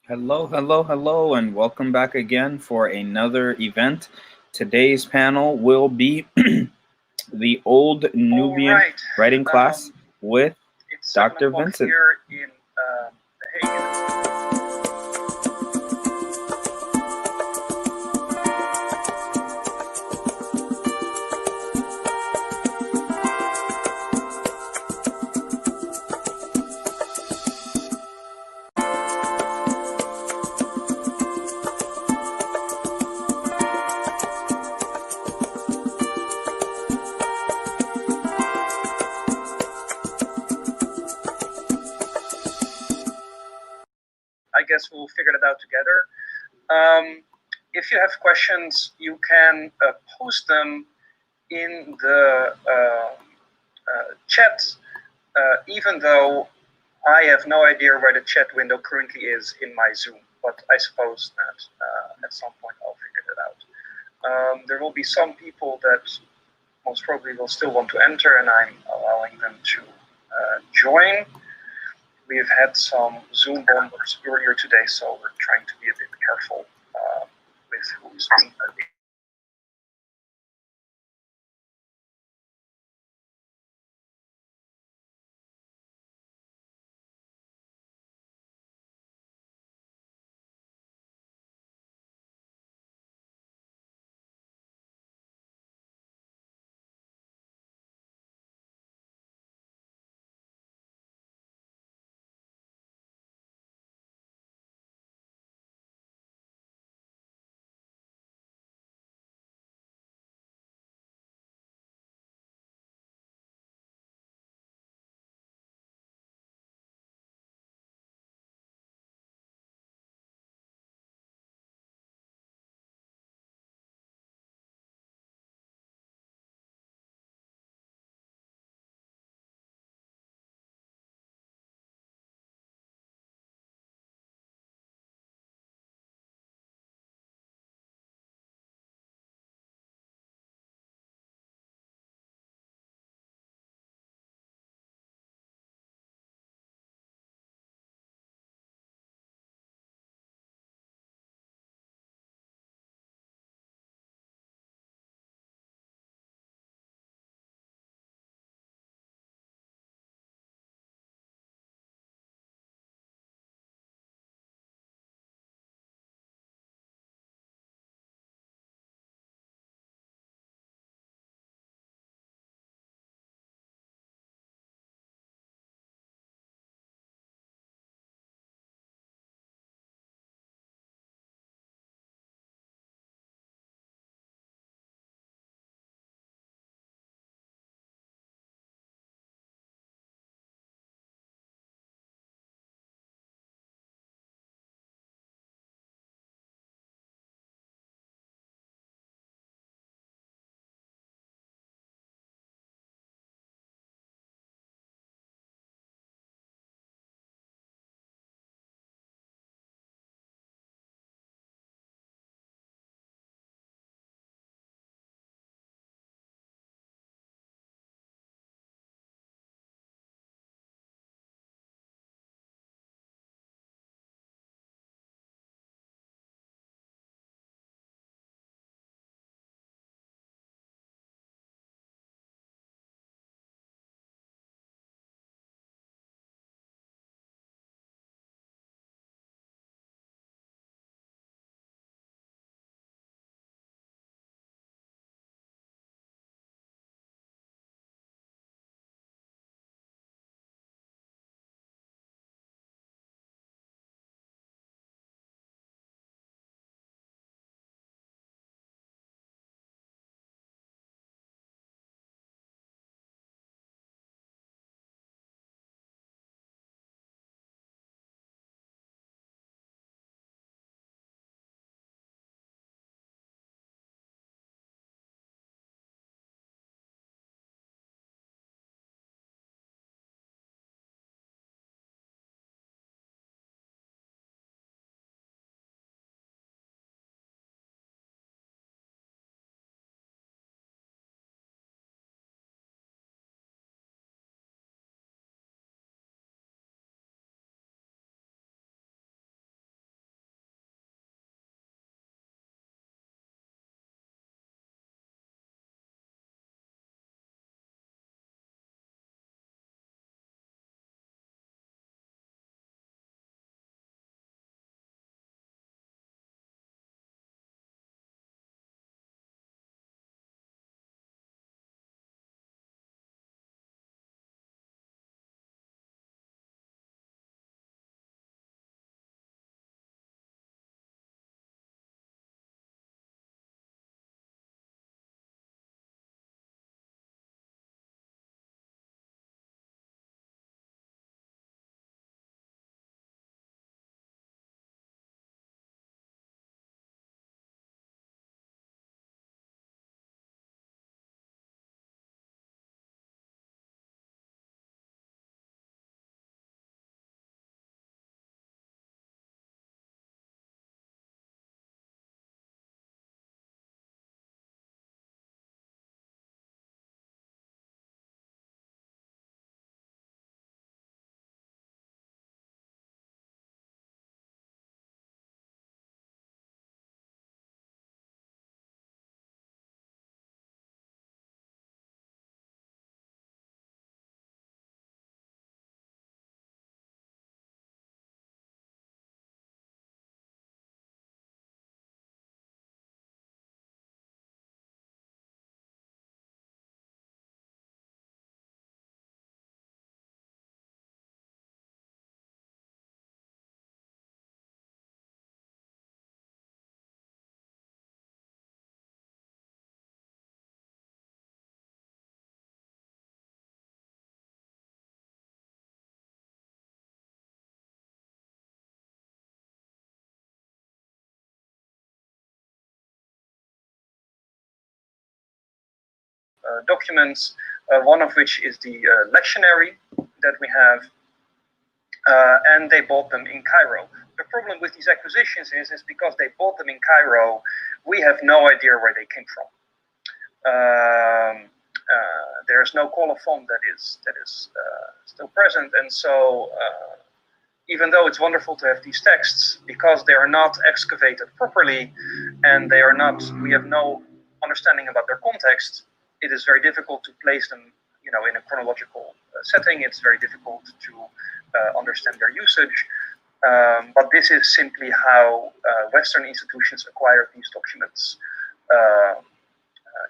Hello, hello, hello, and welcome back again for another event. Today's panel will be the Old All Nubian right. writing class with It's seven Dr. o'clock Vincent. here in The Hague. I guess we'll figure it out together. If you have questions, you can post them in the chat, even though I have no idea where the chat window currently is in my Zoom, but I suppose that at some point I'll figure that out. There will be some people that most probably will still want to enter, and I'm allowing them to join. We've had some Zoom bombers earlier today, so we're trying to be a bit careful with who's being documents, one of which is the lectionary that we have, and they bought them in Cairo. The problem with these acquisitions is because they bought them in Cairo, we have no idea where they came from. There's no colophon that is still present, and so even though it's wonderful to have these texts, because they are not excavated properly and they are not, we have no understanding about their context, it is very difficult to place them, you know, in a chronological setting. It's very difficult to understand their usage. But this is simply how Western institutions acquired these documents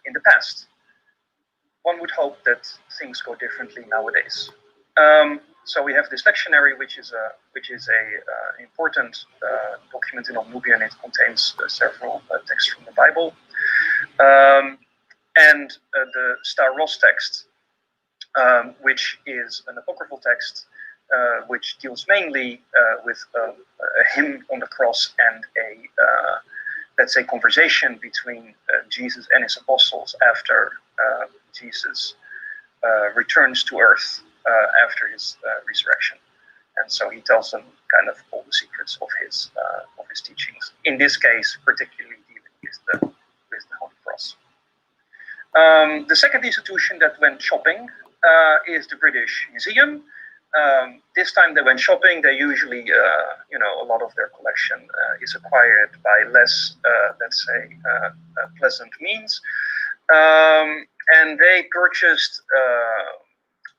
in the past. One would hope that things go differently nowadays. So we have this lectionary, which is a important document in Nubian. It contains several texts from the Bible, and the Star Ros text, which is an apocryphal text, which deals mainly with a hymn on the cross and a let's say conversation between Jesus and his apostles after Jesus returns to earth after his resurrection, and so he tells them kind of all the secrets of his teachings. In this case, particularly dealing with the Holy Cross. The second institution that went shopping is the British Museum. This time they went shopping. They usually, you know, a lot of their collection is acquired by less, let's say, pleasant means. And they purchased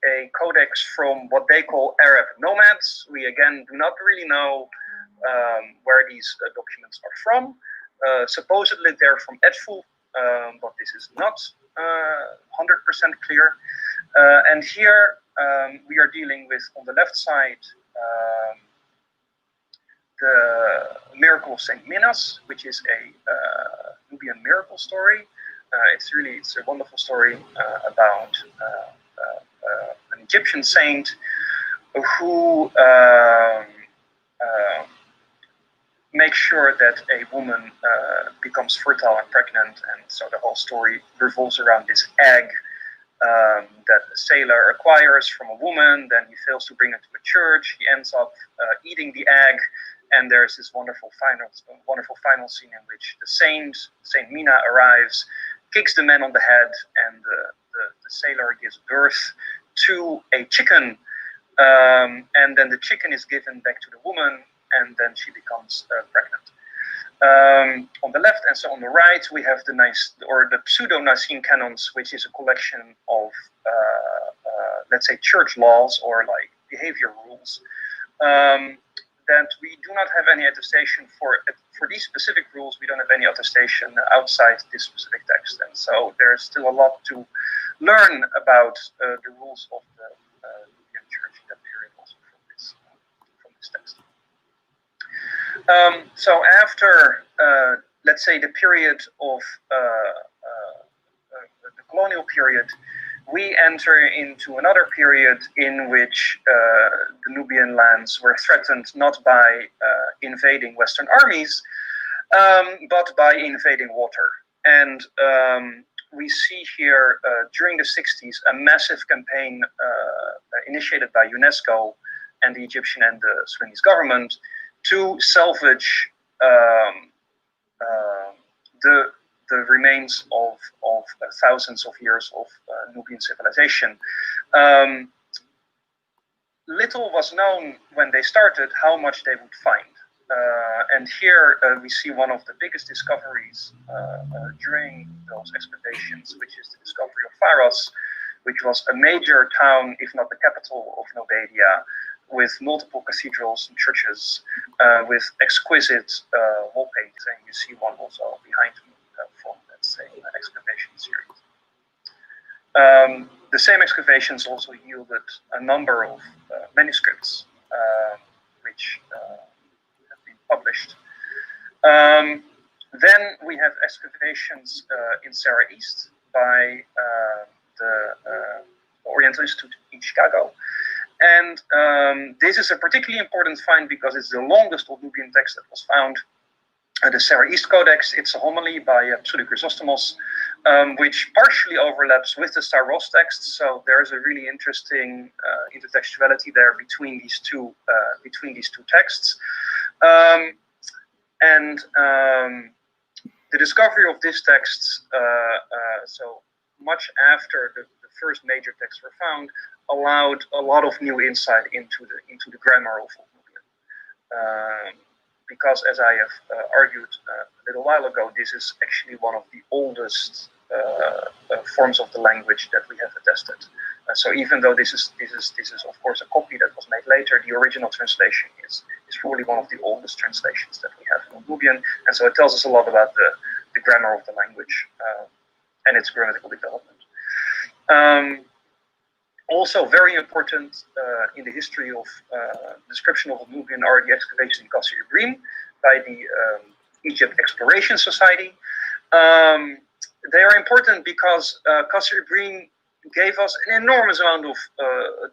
a codex from what they call Arab nomads. We again do not really know where these documents are from. Supposedly they're from Edfu, but this is not 100% clear. And here we are dealing with, on the left side, the miracle of Saint Minas, which is a Nubian miracle story. It's a wonderful story about an Egyptian saint who makes sure that a woman becomes fertile and pregnant, and so the whole story revolves around this egg that a sailor acquires from a woman. Then he fails to bring it to a church. He ends up eating the egg, and there's this wonderful final scene in which the Saint Mina arrives, kicks the man on the head, and the sailor gives birth to a chicken, and then the chicken is given back to the woman, and then she becomes pregnant. On the left, and so on the right, we have the pseudo-Nicene canons, which is a collection of, let's say, church laws or like behavior rules, that we do not have any attestation for these specific rules. We don't have any attestation outside this specific text, and so there's still a lot to learn about the rules of the Nubian Church in that period, also from this text. So after, let's say, the period of the colonial period, we enter into another period in which the Nubian lands were threatened not by invading Western armies, but by invading water. And we see here during the 60s a massive campaign initiated by UNESCO and the Egyptian and the Sudanese government to salvage the remains of thousands of years of Nubian civilization. Little was known when they started how much they would find. And here we see one of the biggest discoveries during those excavations, which is the discovery of Pharos, which was a major town, if not the capital of Nobadia, with multiple cathedrals and churches, with exquisite wall paintings. And you see one also behind me from that same excavation series. The same excavations also yielded a number of manuscripts, which have been published. Then we have excavations in Sarah East by the Oriental Institute in Chicago. And this is a particularly important find because it's the longest Old Nubian text that was found. The Sarah East Codex, it's a homily by Pseudo-Chrysostomos, which partially overlaps with the Star-Ross text. So there's a really interesting intertextuality there between these two texts. The discovery of these texts, so much after the first major texts were found, allowed a lot of new insight into the grammar of Old Nubian. Because, as I have argued a little while ago, this is actually one of the oldest forms of the language that we have attested. So even though this is of course a copy that was made later, the original translation is probably one of the oldest translations that we have in Old Nubian, and so it tells us a lot about the grammar of the language and its grammatical development. Also very important in the history of description of Old Nubian are the excavations in Qasr Ibrim by the Egypt Exploration Society. They are important because Qasr Ibrim gave us an enormous amount of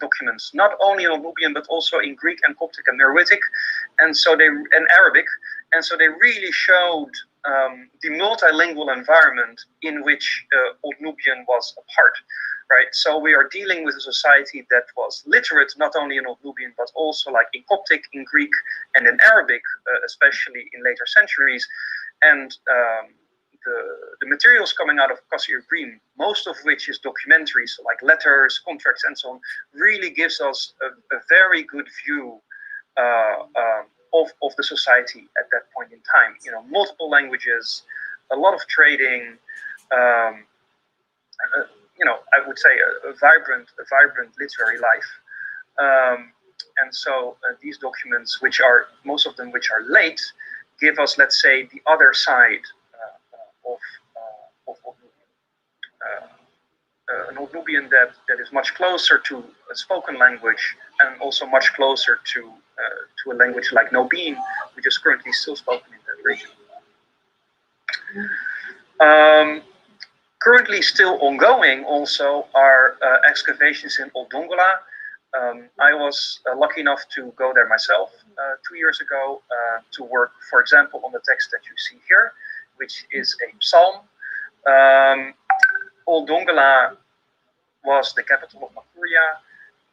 documents, not only in Old Nubian but also in Greek and Coptic and Meroitic, and Arabic, and so they really showed the multilingual environment in which Old Nubian was a part. Right, so we are dealing with a society that was literate not only in Old Nubian but also like in Coptic, in Greek, and in Arabic, especially in later centuries. And the materials coming out of Qasr Ibrim, most of which is documentary, so like letters, contracts, and so on, really gives us a very good view of the society at that point in time. You know, multiple languages, a lot of trading. You know, I would say a vibrant literary life, and so these documents, which are most of them which are late, give us, let's say, the other side of Old Nubian, an Old Nubian that is much closer to a spoken language and also much closer to a language like Nubian, which is currently still spoken in that region. Currently still ongoing also are excavations in Old Dongola. I was lucky enough to go there myself 2 years ago to work, for example, on the text that you see here, which is a psalm. Old Dongola was the capital of Makuria,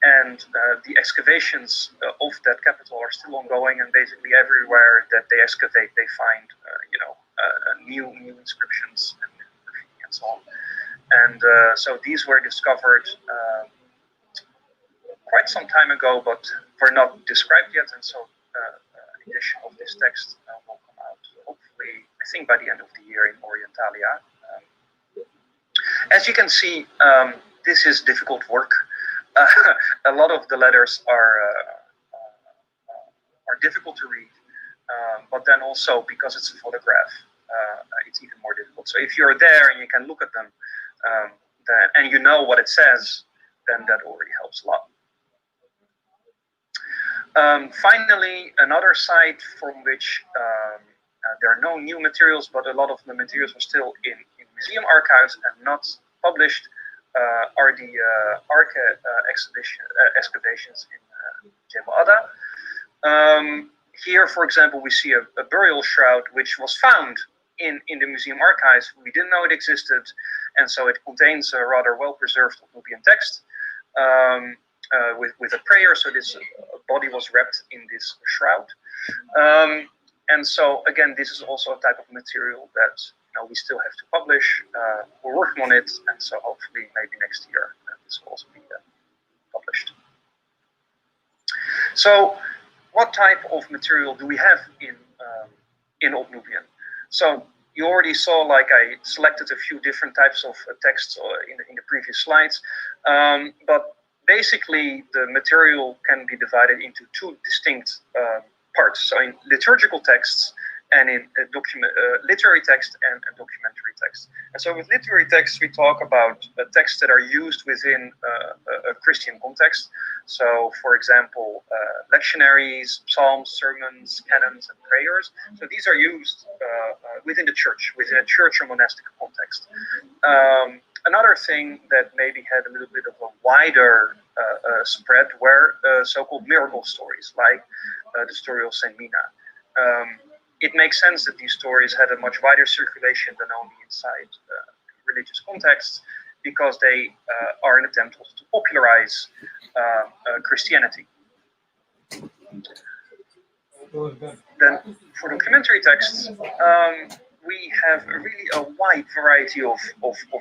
and the excavations of that capital are still ongoing, and basically everywhere that they excavate, they find new inscriptions and so on. And so these were discovered quite some time ago, but were not described yet. And so an edition of this text will come out, hopefully, I think by the end of the year in Orientalia. As you can see, this is difficult work. A lot of the letters are difficult to read, but then also because it's a photograph, it's even more difficult. So if you're there and you can look at them, and you know what it says, then that already helps a lot. Finally, another site from which there are no new materials, but a lot of the materials are still in museum archives and not published, are the excavations in Jebel Ada. Here, for example, we see a burial shroud which was found in the museum archives. We didn't know it existed, and so it contains a rather well-preserved Nubian text with a prayer. So this body was wrapped in this shroud. And so again, this is also a type of material that we still have to publish. We're working on it, and so hopefully maybe next year this will also be published. So what type of material do we have in Old Nubian? So you already saw, like I selected a few different types of texts in the previous slides, but basically the material can be divided into two distinct parts. So in liturgical texts and in literary text and documentary text. And so with literary texts, we talk about texts that are used within a Christian context. So, for example, lectionaries, psalms, sermons, canons, and prayers. So these are used within the church, within a church or monastic context. Another thing that maybe had a little bit of a wider spread were so-called miracle stories, like the story of Saint Mina. It makes sense that these stories had a much wider circulation than only inside religious contexts, because they are an attempt also to popularize Christianity. Then for documentary texts, we have really a wide variety of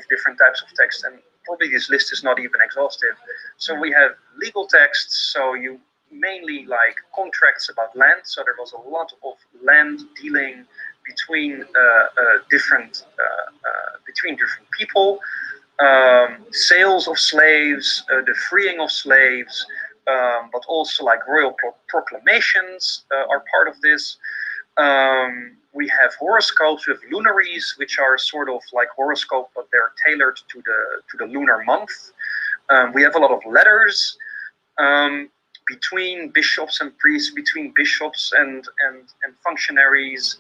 different types of text, and probably this list is not even exhaustive. So we have legal texts, so you mainly like contracts about land. So there was a lot of land dealing between different people, sales of slaves, the freeing of slaves, but also like royal proclamations are part of this. We have horoscopes, we have lunaries, which are sort of like horoscope, but they're tailored to the lunar month. We have a lot of letters between bishops and priests, between bishops and functionaries,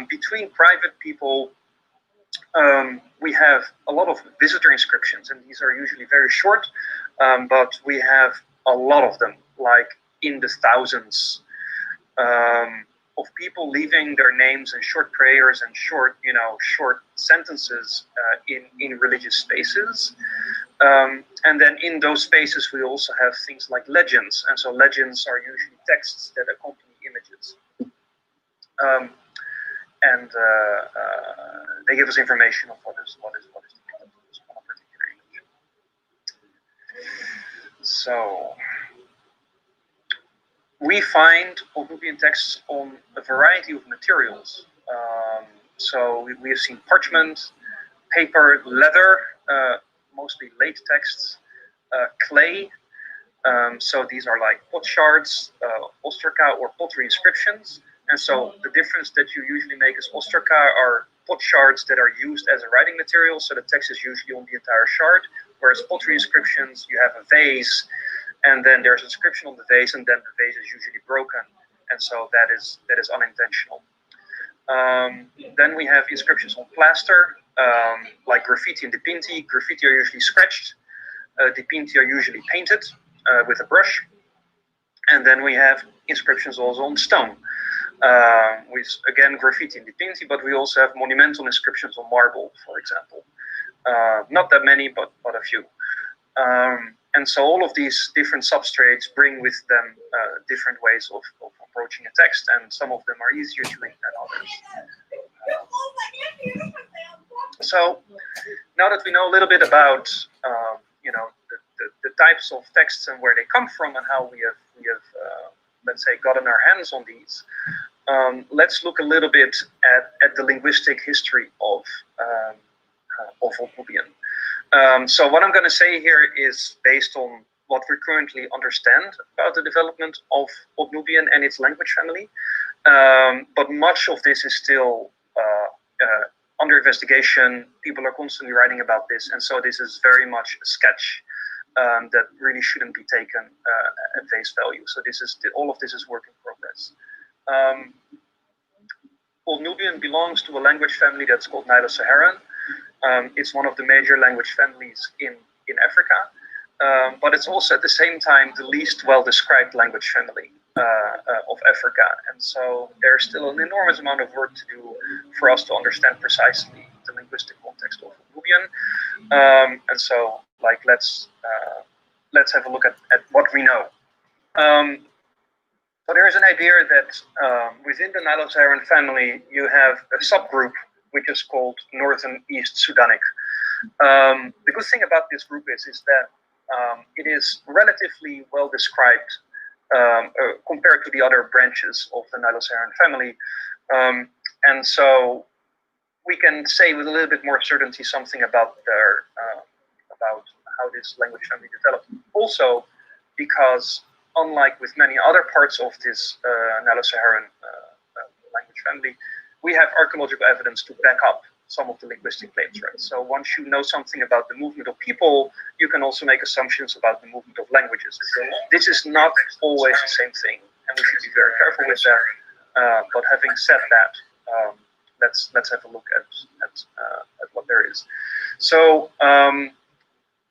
between private people. We have a lot of visitor inscriptions, and these are usually very short, but we have a lot of them, like in the thousands, of people leaving their names and short prayers and short sentences in religious spaces. And then in those spaces, we also have things like legends, and so legends are usually texts that accompany images. And they give us information of what is depicted on a particular image. So we find Old Nubian texts on a variety of materials. So we have seen parchment, paper, leather, mostly late texts, clay. So these are like pot shards, ostraca or pottery inscriptions. And so the difference that you usually make is ostraca are pot shards that are used as a writing material. So the text is usually on the entire shard, whereas pottery inscriptions, you have a vase, and then there's an inscription on the vase, and then the vase is usually broken. And so that is unintentional. Then we have inscriptions on plaster, like graffiti and dipinti. Graffiti are usually scratched. Dipinti are usually painted with a brush. And then we have inscriptions also on stone. With, again, graffiti and dipinti, but we also have monumental inscriptions on marble, for example. Not that many, but a few. And so all of these different substrates bring with them different ways of approaching a text, and some of them are easier to read than others. So now that we know a little bit about the types of texts and where they come from and how we have let's say gotten our hands on these, let's look a little bit at the linguistic history of Old Nubian. So what I'm going to say here is based on what we currently understand about the development of Old Nubian and its language family. But much of this is still under investigation. People are constantly writing about this, and so this is very much a sketch that really shouldn't be taken at face value. So all of this is work in progress. Old Nubian belongs to a language family that's called Nilo-Saharan. It's one of the major language families in Africa, but it's also at the same time the least well-described language family of Africa. And so there's still an enormous amount of work to do for us to understand precisely the linguistic context of Nubian. And so, like, let's have a look at what we know. So there is an idea that within the Nilo-Saharan family, you have a subgroup which is called Northern East Sudanic. The good thing about this group is that it is relatively well described compared to the other branches of the Nilo-Saharan family. And so we can say with a little bit more certainty something about about how this language family developed. Also, because unlike with many other parts of this Nilo-Saharan language family, we have archaeological evidence to back up some of the linguistic claims, right? So once you know something about the movement of people, you can also make assumptions about the movement of languages. This is not always the same thing, and we should be very careful with that. But having said that, let's have a look at what there is. So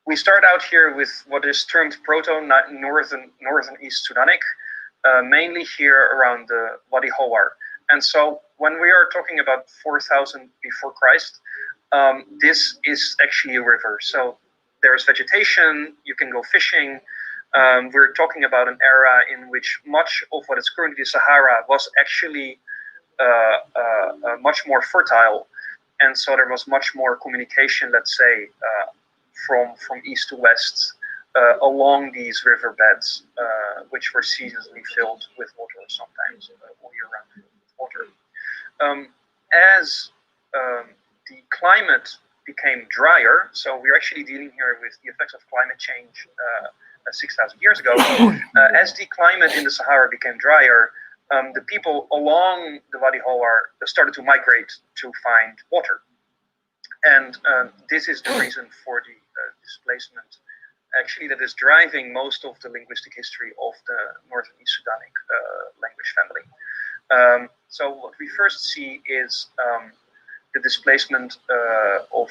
we start out here with what is termed Proto-Northern East Sudanic, mainly here around the Wadi Howar. And so when we are talking about 4000 before Christ, this is actually a river. So there's vegetation, you can go fishing. We're talking about an era in which much of what is currently the Sahara was actually much more fertile. And so there was much more communication, let's say, from east to west along these riverbeds, which were seasonally filled with water, sometimes all year round filled with water. As the climate became drier, so we're actually dealing here with the effects of climate change 6,000 years ago. As the climate in the Sahara became drier, the people along the Wadi Howar started to migrate to find water. And this is the reason for the displacement, actually, that is driving most of the linguistic history of the Northern East Sudanic language family. So what we first see is the displacement of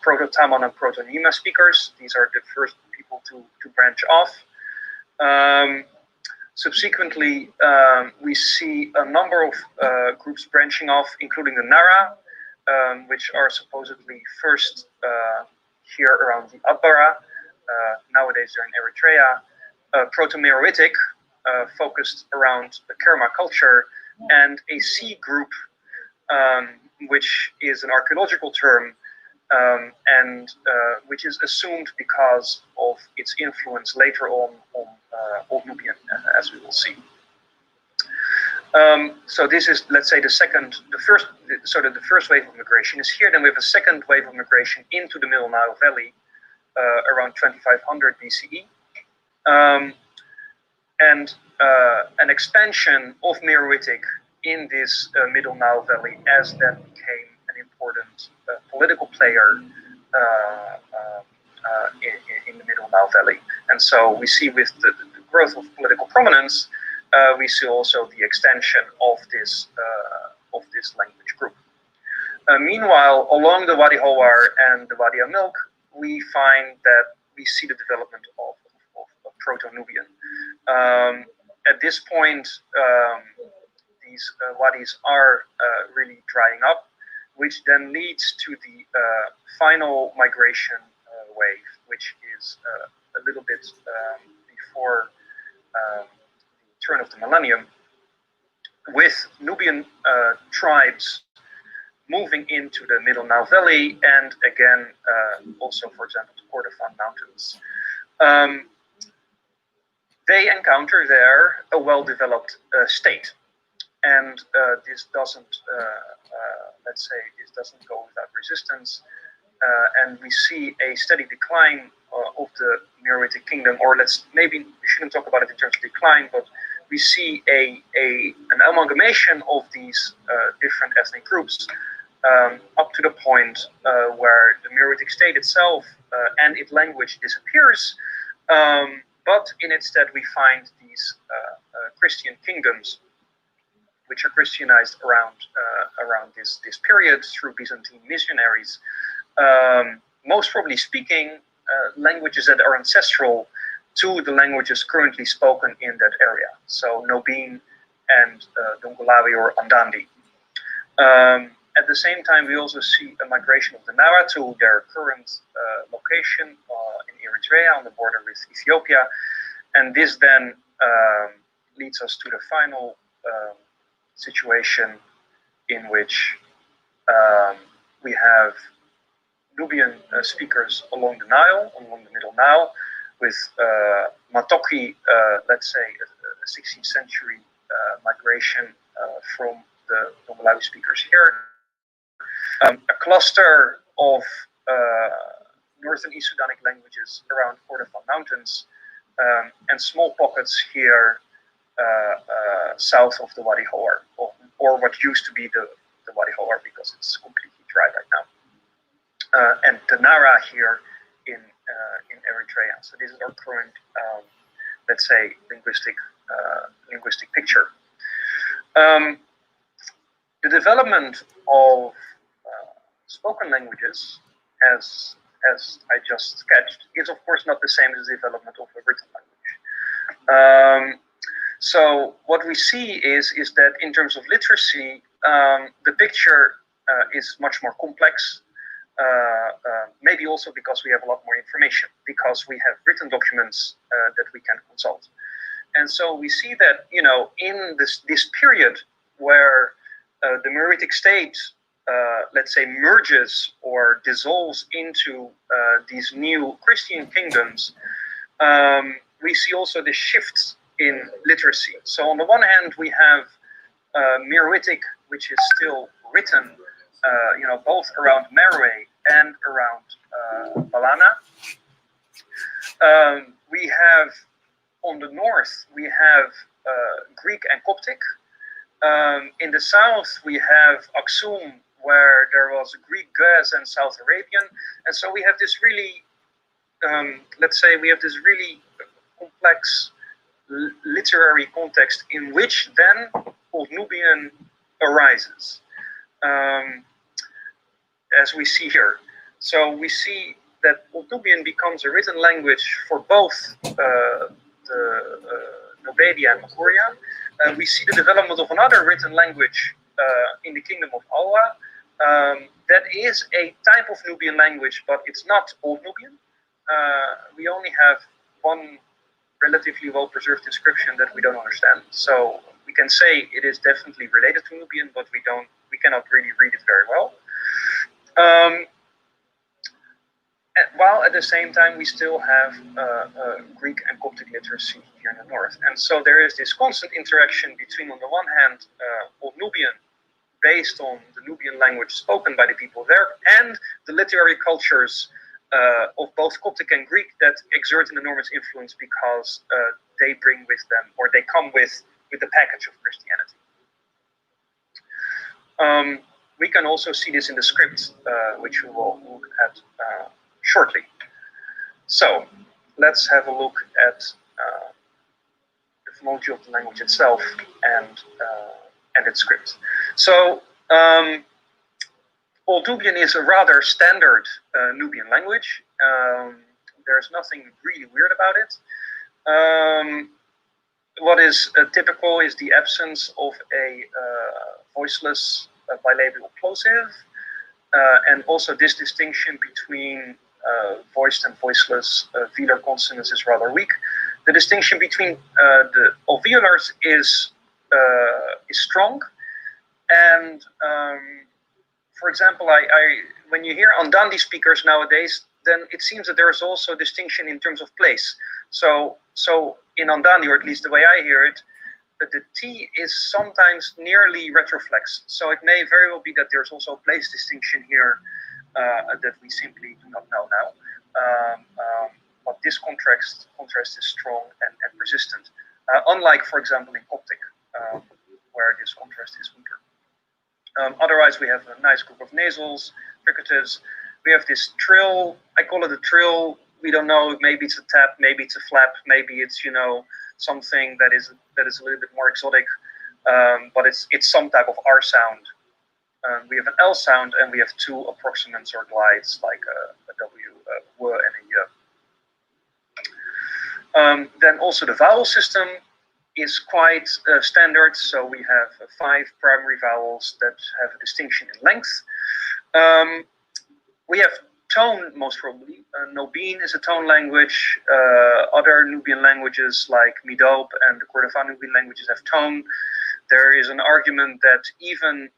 Proto-Taman and Proto-Nima speakers. These are the first people to branch off. Subsequently, we see a number of groups branching off, including the Nara, which are supposedly first here around the Atbara. Nowadays they're in Eritrea. Proto-Meroitic, focused around the Kerma culture, and a C group, which is an archaeological term, and which is assumed because of its influence later on Old Nubian, as we will see. So this is, let's say, the first wave of migration is here. Then we have a second wave of migration into the Middle Nile Valley around 2500 BCE, and an expansion of Meroitic in this Middle Nile Valley, as that became an important political player in the Middle Nile Valley. And so we see with the growth of political prominence, we see also the extension of this language group. Meanwhile, along the Wadi Howar and the Wadi Amilk, we find that we see the development of Proto-Nubian. At this point, these wadis are really drying up, which then leads to the final migration wave, which is a little bit before the turn of the millennium, with Nubian tribes moving into the Middle Nile Valley, and again, also, for example, the Kordofan Mountains. They encounter there a well-developed state, and this doesn't, let's say, this doesn't go without resistance, and we see a steady decline of the Meroitic kingdom, or maybe we shouldn't talk about it in terms of decline, but we see an amalgamation of these different ethnic groups, up to the point where the Meroitic state itself and its language disappears, but in its stead we find these Christian kingdoms, which are Christianized around this period through Byzantine missionaries, most probably speaking languages that are ancestral to the languages currently spoken in that area, so Nubian and Dongolawi or Andandi. At the same time, we also see a migration of the Nara to their current location in Eritrea on the border with Ethiopia, and this then leads us to the final situation in which we have Nubian speakers along the Nile, along the Middle Nile, with Matoki, let's say, a 16th century migration from the Dongolawi speakers here. A cluster of Northern East Sudanic languages around Kordofan Mountains, and small pockets here south of the Wadi Howar, or what used to be the Wadi Howar, because it's completely dry right now. And the Nara here in Eritrea. So this is our current, let's say, linguistic picture. The development of spoken languages, as I just sketched, is of course not the same as the development of a written language. So what we see is that in terms of literacy, the picture is much more complex. maybe also because we have a lot more information, because we have written documents that we can consult. And so we see that, in this period where the Meroitic state, let's say, merges or dissolves into these new Christian kingdoms, we see also the shifts in literacy. So on the one hand, we have Meroitic, which is still written, both around Meroe and around Balana. We have, on the north, we have Greek and Coptic. In the south, we have Aksum, where there was Greek, Ge'ez, and South Arabian. And so we have this really, let's say, we have this really complex literary context in which then Old Nubian arises, as we see here. So we see that Old Nubian becomes a written language for both the Nubadia and Makuria. We see the development of another written language in the kingdom of Alwa. That is a type of Nubian language, but it's not Old Nubian. We only have one relatively well-preserved inscription that we don't understand. So we can say it is definitely related to Nubian, but we cannot really read it very well. While at the same time we still have Greek and Coptic literacy here in the north. And so there is this constant interaction between, on the one hand, Old Nubian, based on the Nubian language spoken by the people there, and the literary cultures of both Coptic and Greek that exert an enormous influence because they bring with them, or they come with the package of Christianity. We can also see this in the script, which we will look at shortly. So let's have a look at the phonology of the language itself and its script. So Old Nubian is a rather standard Nubian language. There's nothing really weird about it. What is typical is the absence of a voiceless bilabial plosive, and also this distinction between voiced and voiceless velar consonants is rather weak. The distinction between the alveolars is strong, and for example, when you hear Andandi speakers nowadays, then it seems that there is also a distinction in terms of place. So in Andandi, or at least the way I hear it, that the T is sometimes nearly retroflex. So it may very well be that there's also a place distinction here that we simply do not know now. But this contrast is strong and persistent. Unlike, for example, in Coptic, where this contrast is weaker. Otherwise, we have a nice group of nasals, fricatives. We have this trill. I call it a trill. We don't know. Maybe it's a tap. Maybe it's a flap. Maybe it's something that is a little bit more exotic. But it's some type of R sound. We have an L sound, and we have two approximants or glides like a W, W, and a Y. Then also the vowel system is quite standard. So we have 5 primary vowels that have a distinction in length. We have tone, most probably. Nubian is a tone language. Other Nubian languages like Midope and the Kordofan Nubian languages have tone. There is an argument that even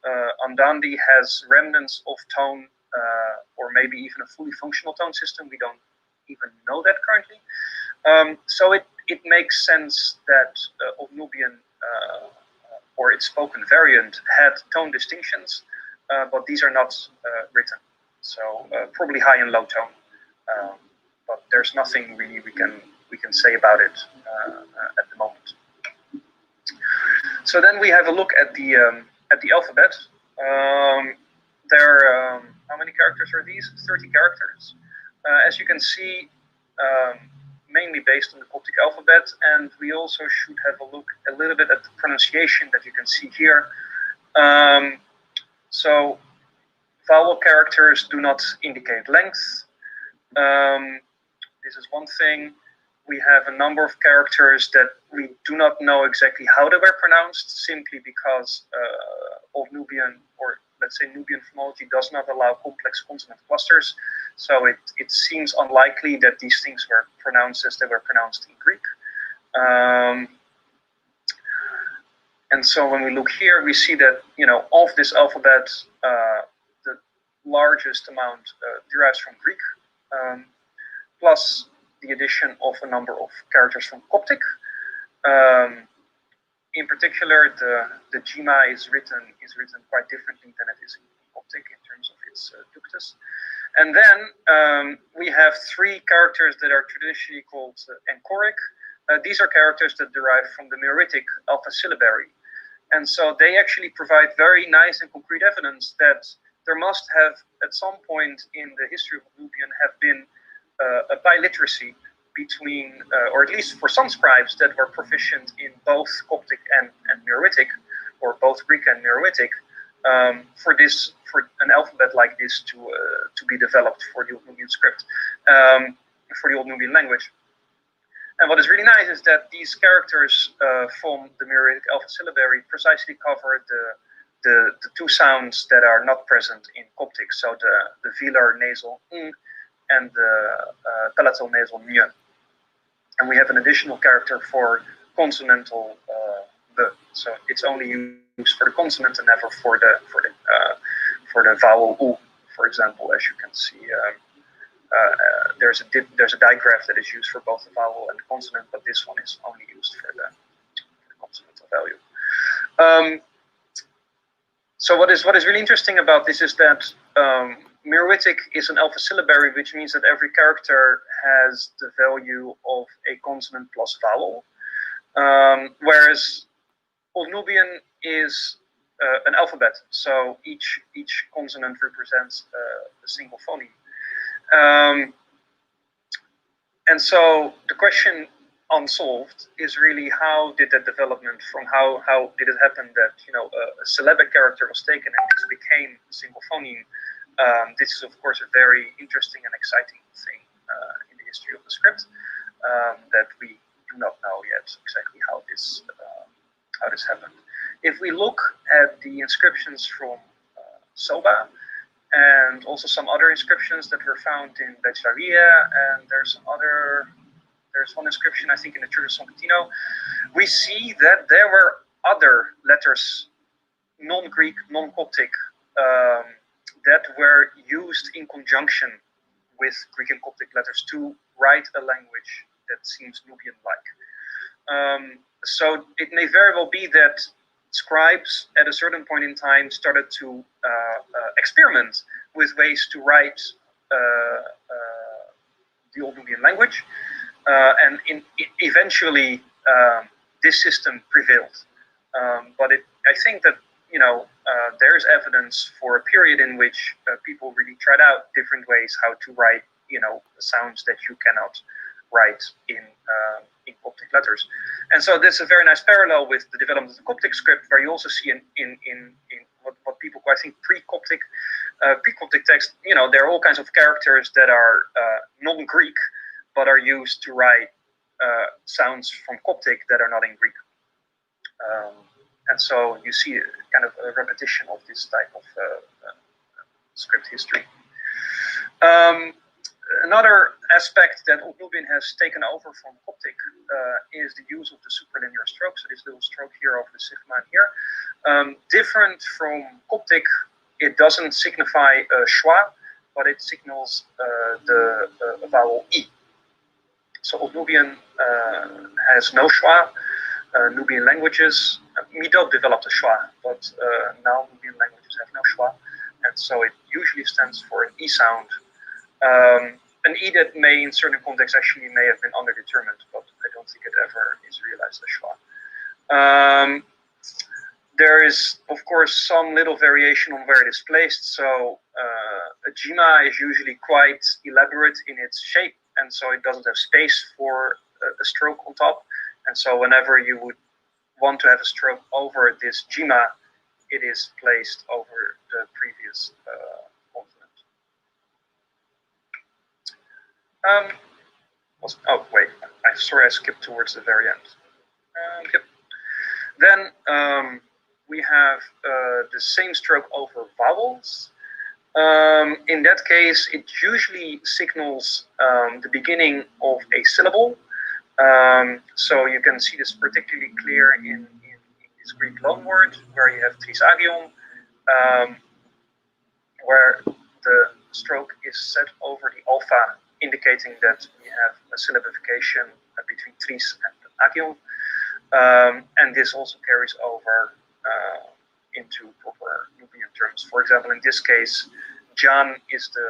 Andandi has remnants of tone, or maybe even a fully functional tone system. We don't even know that currently. So it makes sense that Old Nubian, or its spoken variant, had tone distinctions, but these are not written. So probably high and low tone, but there's nothing really we can say about it at the moment. So then we have a look at the alphabet. How many characters are these? 30 characters. As you can see, mainly based on the Coptic alphabet, and we also should have a look a little bit at the pronunciation that you can see here. So vowel characters do not indicate length. This is one thing. We have a number of characters that we do not know exactly how they were pronounced, simply because Old Nubian, or let's let's say, Nubian phonology does not allow complex consonant clusters. So it seems unlikely that these things were pronounced as they were pronounced in Greek. And so when we look here, we see that, of this alphabet, the largest amount derives from Greek, plus the addition of a number of characters from Coptic. In particular, the Jima is written quite differently than it is in Coptic in terms of its ductus. And then we have three characters that are traditionally called enchoric. These are characters that derive from the Meroitic alpha syllabary. And so they actually provide very nice and concrete evidence that there must have, at some point in the history of Nubian, have been a biliteracy between, or at least for some scribes that were proficient in both Coptic and Meroitic, or both Greek and Meroitic, for an alphabet like this to be developed for the Old Nubian script, for the Old Nubian language. And what is really nice is that these characters from the Meroitic alpha syllabary precisely cover the two sounds that are not present in Coptic, so the velar nasal n and the palatal nasal ny. And we have an additional character for consonantal b, so it's only used for the consonant and never for the vowel u, for example, as you can see. There's a digraph that is used for both the vowel and the consonant, but this one is only used for the consonantal value. So what is really interesting about this is that Meroitic is an alpha syllabary, which means that every character has the value of a consonant plus vowel, whereas Old Nubian is an alphabet, so each consonant represents a single phoneme. And so the question unsolved is really, how did that development from how did it happen that a syllabic character was taken and this became a single phoneme? This is of course a very interesting and exciting thing in the history of the script that we do not know yet exactly how this happened. If we look at the inscriptions from Soba, and also some other inscriptions that were found in Bechvaria, and there's one inscription, I think, in the Church of San Catino, we see that there were other letters, non-Greek, non-Coptic, that were used in conjunction with Greek and Coptic letters to write a language that seems Nubian-like. So it may very well be that scribes at a certain point in time started to experiment with ways to write the Old Nubian language, and eventually this system prevailed. But I think that there's evidence for a period in which people really tried out different ways how to write sounds that you cannot write in Coptic letters. And so there's a very nice parallel with the development of the Coptic script, where you also see in what people call, I think, pre-Coptic text, there are all kinds of characters that are non-Greek, but are used to write sounds from Coptic that are not in Greek. And so you see kind of a repetition of this type of script history. Another aspect that Old Nubian has taken over from Coptic is the use of the superlinear stroke, so this little stroke here over the sigma here. Different from Coptic, it doesn't signify schwa, but it signals the vowel e. So Old Nubian has no schwa. Nubian languages, Mido developed a schwa, but now Nubian languages have no schwa, and so it usually stands for an e sound. An e that may, in certain contexts, actually may have been underdetermined, but I don't think it ever is realized as schwa. There is, of course, some little variation on where it is placed. So a jima is usually quite elaborate in its shape, and so it doesn't have space for a stroke on top. And so whenever you would want to have a stroke over this jima, it is placed over the previous consonant. Oh wait, sorry, I skipped towards the very end. Yep. Then we have the same stroke over vowels. In that case, it usually signals the beginning of a syllable. So you can see this particularly clear in this Greek loanword, where you have trisagion, where the stroke is set over the alpha, indicating that we have a syllabification between tris and agion. And this also carries over into proper Nubian terms. For example, in this case, Jan is the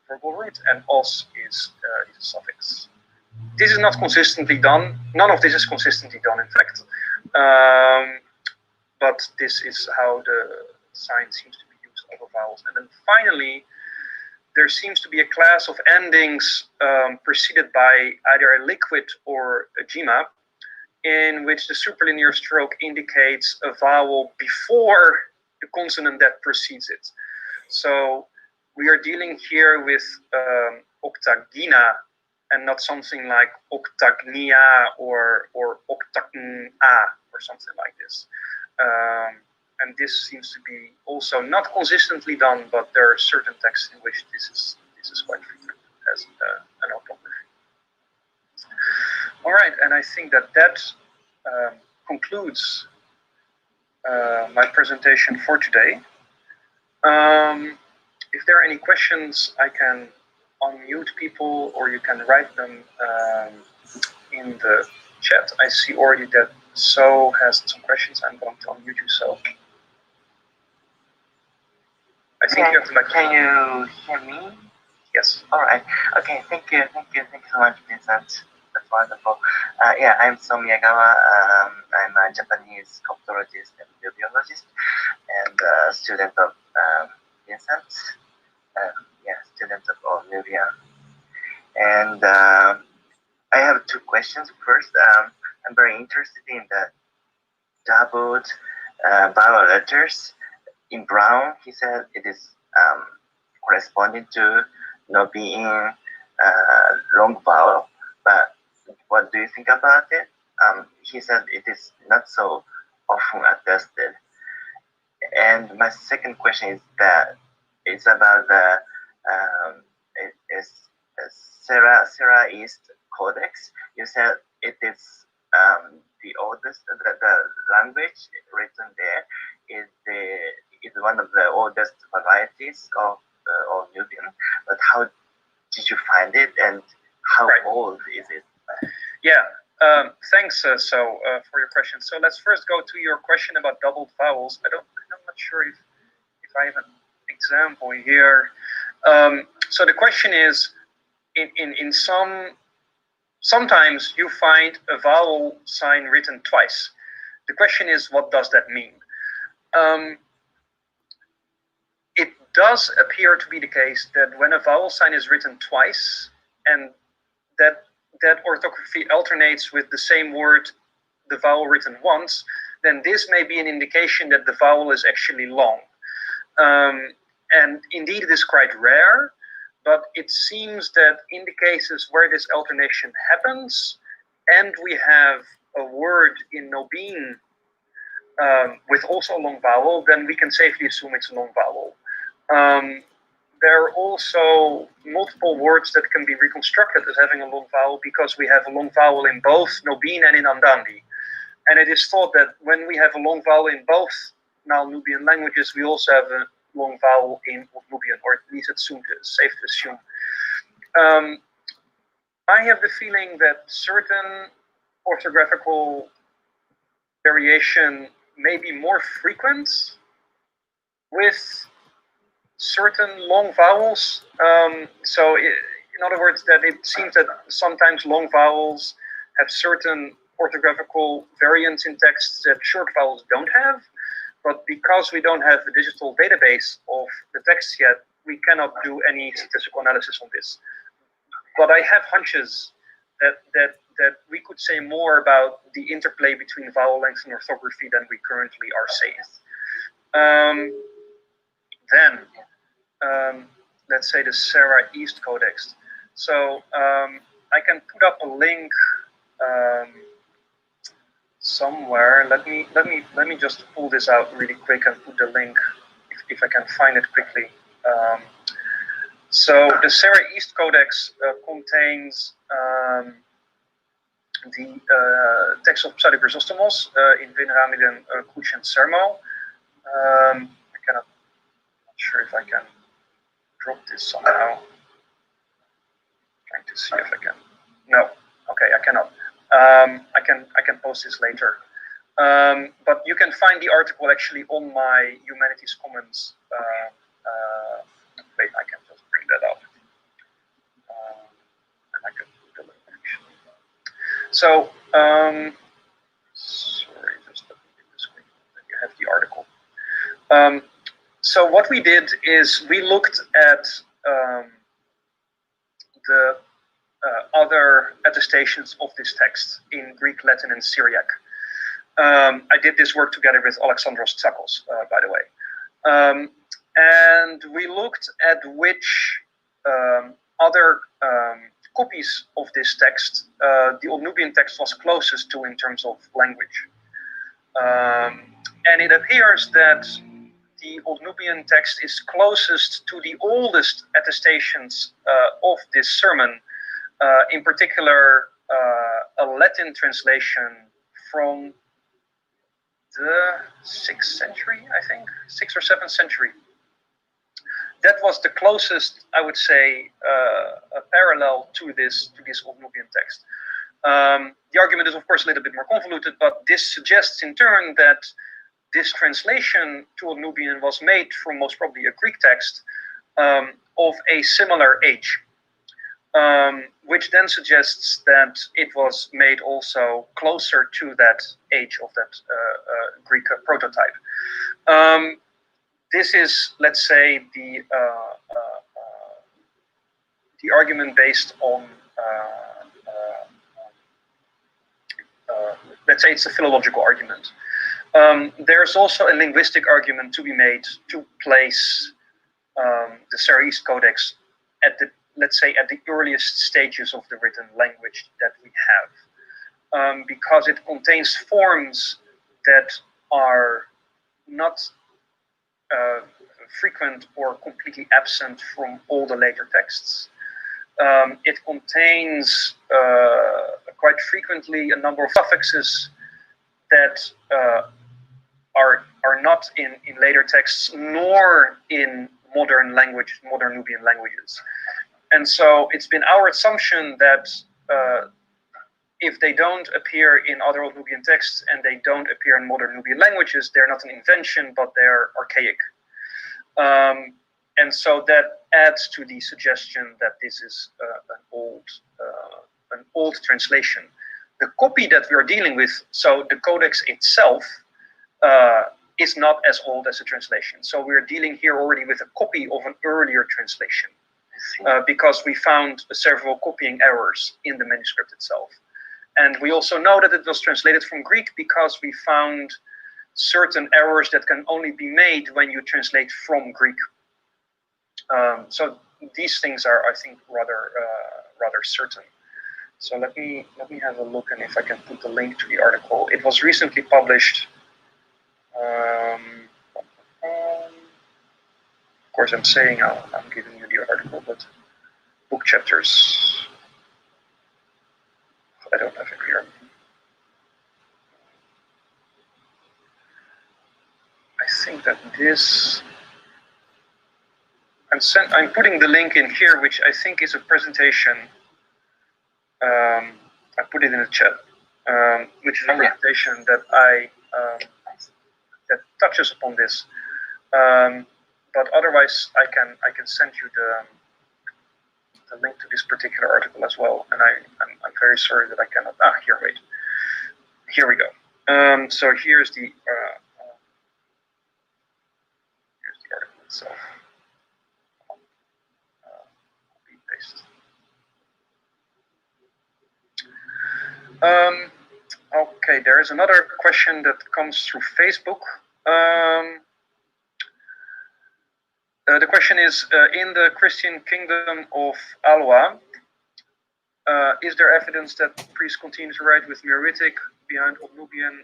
verbal root and os is a suffix. This is not consistently done. None of this is consistently done, in fact. But this is how the sign seems to be used over vowels. And then finally, there seems to be a class of endings preceded by either a liquid or a gema, in which the superlinear stroke indicates a vowel before the consonant that precedes it. So we are dealing here with octagina and not something like octagnia or octagna or something like this. And this seems to be also not consistently done, but there are certain texts in which this is quite frequent as an orthography. All right, and I think that concludes my presentation for today. If there are any questions, I can unmute people, or you can write them in the chat. I see already that So has some questions. I'm going to unmute you, So. I think you have the microphone. Can you hear me? Yes. All right. Okay. Thank you so much, Vincent. That's wonderful. Yeah, I'm So Miyagawa. I'm a Japanese coptologist and bibliologist, and a student of Vincent. Yeah, student of Nubian. And I have two questions. First, I'm very interested in the doubled vowel letters. In Brown, he said it is corresponding to not being long vowel. But what do you think about it? He said it is not so often attested. And my second question is that it's about the Sarah East Codex. You said it is the oldest, the language written there is one of the oldest varieties of Nubian. But how did you find it, and how old is it? Yeah, thanks, So, for your question. So let's first go to your question about doubled vowels. I'm not sure if I have an example here. So the question is, in sometimes you find a vowel sign written twice. The question is, what does that mean? It does appear to be the case that when a vowel sign is written twice, and that orthography alternates with the same word, the vowel written once, then this may be an indication that the vowel is actually long. And indeed, it is quite rare, but it seems that in the cases where this alternation happens, and we have a word in Nubian with also a long vowel, then we can safely assume it's a long vowel. There are also multiple words that can be reconstructed as having a long vowel because we have a long vowel in both Nubian and in Andandi. And it is thought that when we have a long vowel in both Nubian languages, we also have a long vowel in Nubian, or at least it's safe to assume. I have the feeling that certain orthographical variation may be more frequent with certain long vowels. So in other words, that it seems that sometimes long vowels have certain orthographical variants in texts that short vowels don't have. But because we don't have a digital database of the text yet, we cannot do any statistical analysis on this. But I have hunches that we could say more about the interplay between vowel length and orthography than we currently are saying. Then, let's say the Sarah East Codex. So I can put up a link somewhere. Let me just pull this out really quick and put the link, if if I can find it quickly. So the Serre East Codex contains the text of Pseudo Chrysostomos in Veneramiden, Cruce and Sermo. I'm not sure if I can drop this somehow. Trying to see if I can. No, okay, I cannot. I can post this later. But you can find the article actually on my Humanities Commons. Wait, I can just bring that up. And I can put the link actually. So, sorry, just let me get this quick. Then you have the article. So what we did is we looked at the other attestations of this text in Greek, Latin, and Syriac. I did this work together with Alexandros Tsakos, by the way. And we looked at which other copies of this text the Old Nubian text was closest to in terms of language. And it appears that the Old Nubian text is closest to the oldest attestations of this sermon, in particular a Latin translation from the 6th century, I think, 6th or 7th century. That was the closest, I would say, a parallel to this Old Nubian text. The argument is, of course, a little bit more convoluted, but this suggests in turn that this translation to Old Nubian was made from most probably a Greek text of a similar age, which then suggests that it was made also closer to that age of that Greek prototype. This is, let's say, the argument based on, let's say it's a philological argument. There's also a linguistic argument to be made to place the Serre East Codex at the, let's say, at the earliest stages of the written language that we have, because it contains forms that are not frequent or completely absent from all the later texts. It contains quite frequently a number of suffixes that are not in later texts, nor in modern Nubian languages. And so it's been our assumption that if they don't appear in other Old Nubian texts and they don't appear in modern Nubian languages, they're not an invention, but they're archaic. And so that adds to the suggestion that this is an old translation. The copy that we are dealing with, so the codex itself, is not as old as a translation. So we're dealing here already with a copy of an earlier translation, because we found several copying errors in the manuscript itself. And we also know that it was translated from Greek because we found certain errors that can only be made when you translate from Greek. So these things are, I think, rather certain. So let me have a look, and if I can put the link to the article. It was recently published. Of course, I'm saying I'm giving you the article, but book chapters, I don't have it here. I think that this, I'm putting the link in here, which I think is a presentation. I put it in the chat, which is a presentation that that touches upon this. But otherwise, I can send you the link to this particular article as well. And I'm very sorry that I cannot. Here, wait. Here we go. So here's the article itself. Copy paste. Okay, there is another question that comes through Facebook. The question is, in the Christian kingdom of Alwa, is there evidence that priests continue to write with Meroitic behind Old Nubian,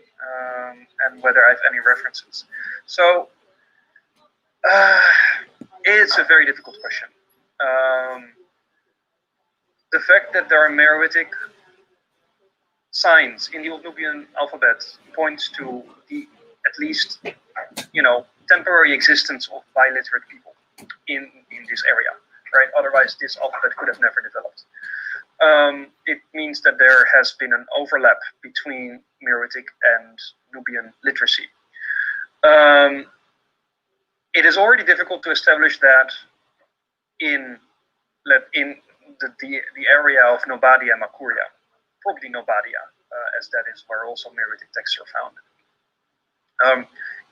and whether I have any references? So, It's a very difficult question. The fact that there are Meroitic signs in the Old Nubian alphabet points to the at least temporary existence of biliterate people in this area, right? Otherwise, this alphabet could have never developed. It means that there has been an overlap between Meroitic and Nubian literacy. It is already difficult to establish that in the area of Nobadia and Makuria, probably Nobadia, as that is where also Meroitic texts are found.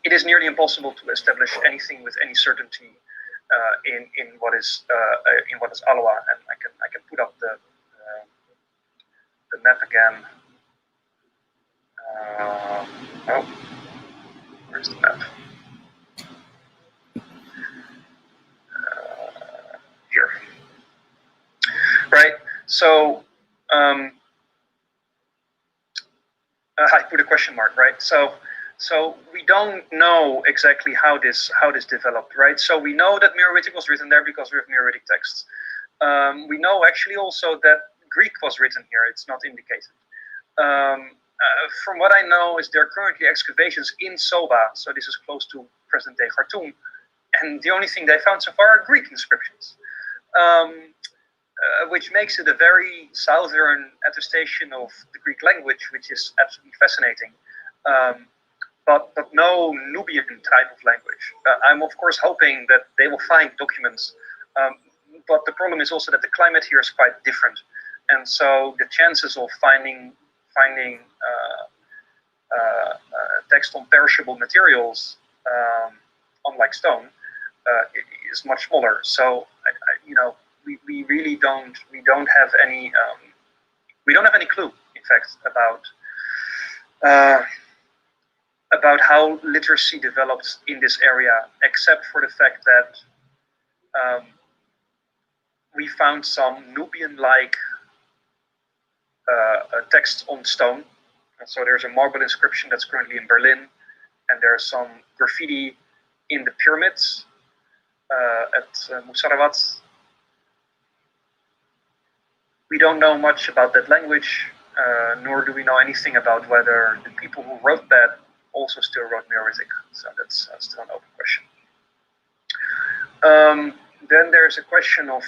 It is nearly impossible to establish anything with any certainty in what is Aloha, and I can put up the map again. Oh, where's the map? Here. Right. So I put a question mark. Right. So we don't know exactly how this developed. Right. So we know that Meroitic was written there because we have Meroitic texts. We know actually also that Greek was written here. It's not indicated. From what I know, is there are currently excavations in Soba, so this is close to present-day Khartoum, and the only thing they found so far are Greek inscriptions, which makes it a very southern attestation of the Greek language, which is absolutely fascinating, but no Nubian type of language. I'm of course hoping that they will find documents, but the problem is also that the climate here is quite different, and so the chances of finding text on perishable materials, unlike stone, is much smaller. So we really don't have any clue, in fact, about how literacy developed in this area, except for the fact that we found some Nubian-like text on stone. And so there's a marble inscription that's currently in Berlin, and there's some graffiti in the pyramids at Musaravat. We don't know much about that language, nor do we know anything about whether the people who wrote that also still wrote Meroitic. So that's still an open question. Then there's a question of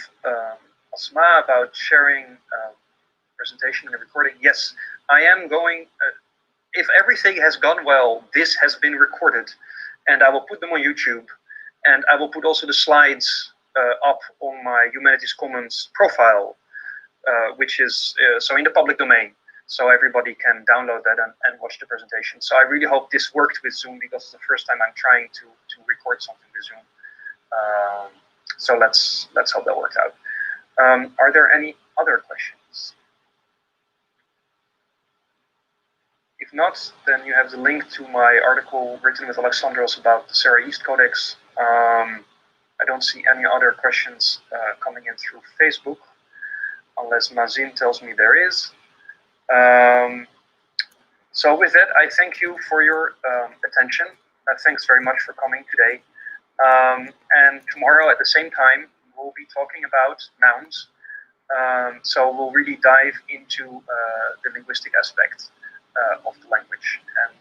Asma about sharing presentation and recording. Yes, I am going, if everything has gone well, this has been recorded, and I will put them on YouTube, and I will put also the slides up on my Humanities Commons profile, which is so in the public domain, so everybody can download that and watch the presentation. So I really hope this worked with Zoom, because it's the first time I'm trying to record something with Zoom. So let's hope that works out. Are there any other questions? If not, then you have the link to my article written with Alexandros about the Sarah East Codex. I don't see any other questions coming in through Facebook, unless Mazin tells me there is. So with that, I thank you for your attention. Thanks very much for coming today. And tomorrow at the same time, we'll be talking about nouns. So we'll really dive into the linguistic aspect of the language, and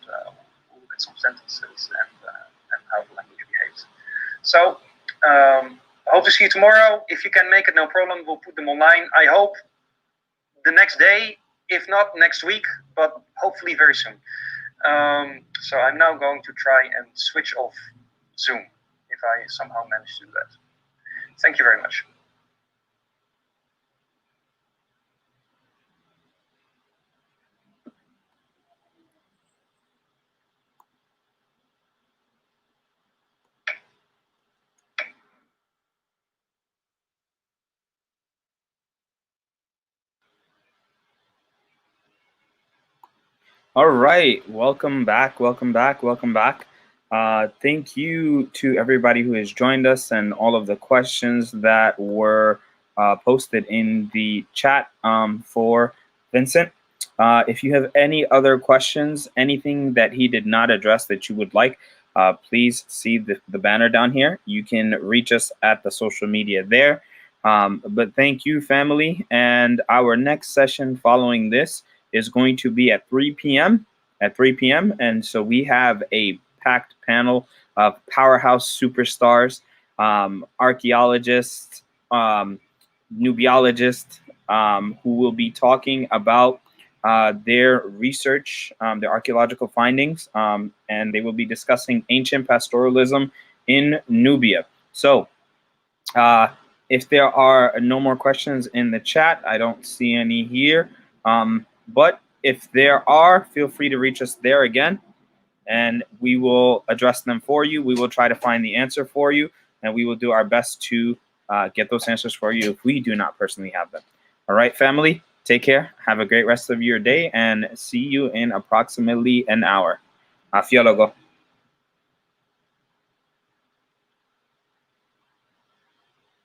we'll look at some sentences and how the language behaves. So I hope to see you tomorrow. If you can make it, no problem. We'll put them online. I hope the next day, if not next week, but hopefully very soon. So I'm now going to try and switch off Zoom if I somehow manage to do that. Thank you very much. All right, welcome back. Thank you to everybody who has joined us and all of the questions that were posted in the chat for Vincent. If you have any other questions, anything that he did not address that you would like, please see the banner down here. You can reach us at the social media there. But thank you, family. And our next session following this is going to be at 3 p.m. And so we have a packed panel of powerhouse superstars, archaeologists, nubiologists, who will be talking about their research, their archaeological findings, and they will be discussing ancient pastoralism in Nubia. So if there are no more questions in the chat, I don't see any here. But if there are, feel free to reach us there again, and we will address them for you. We will try to find the answer for you, and we will do our best to get those answers for you if we do not personally have them. All right, family, take care. Have a great rest of your day, and see you in approximately an hour. Afiologo.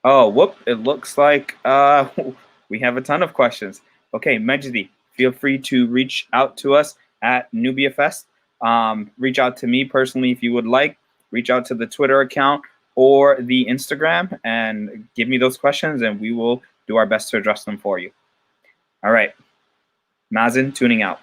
Oh, whoop, it looks like we have a ton of questions. Okay, Majdi, feel free to reach out to us at Nubia Fest. Reach out to me personally if you would like. Reach out to the Twitter account or the Instagram and give me those questions, and we will do our best to address them for you. All right, Mazen tuning out.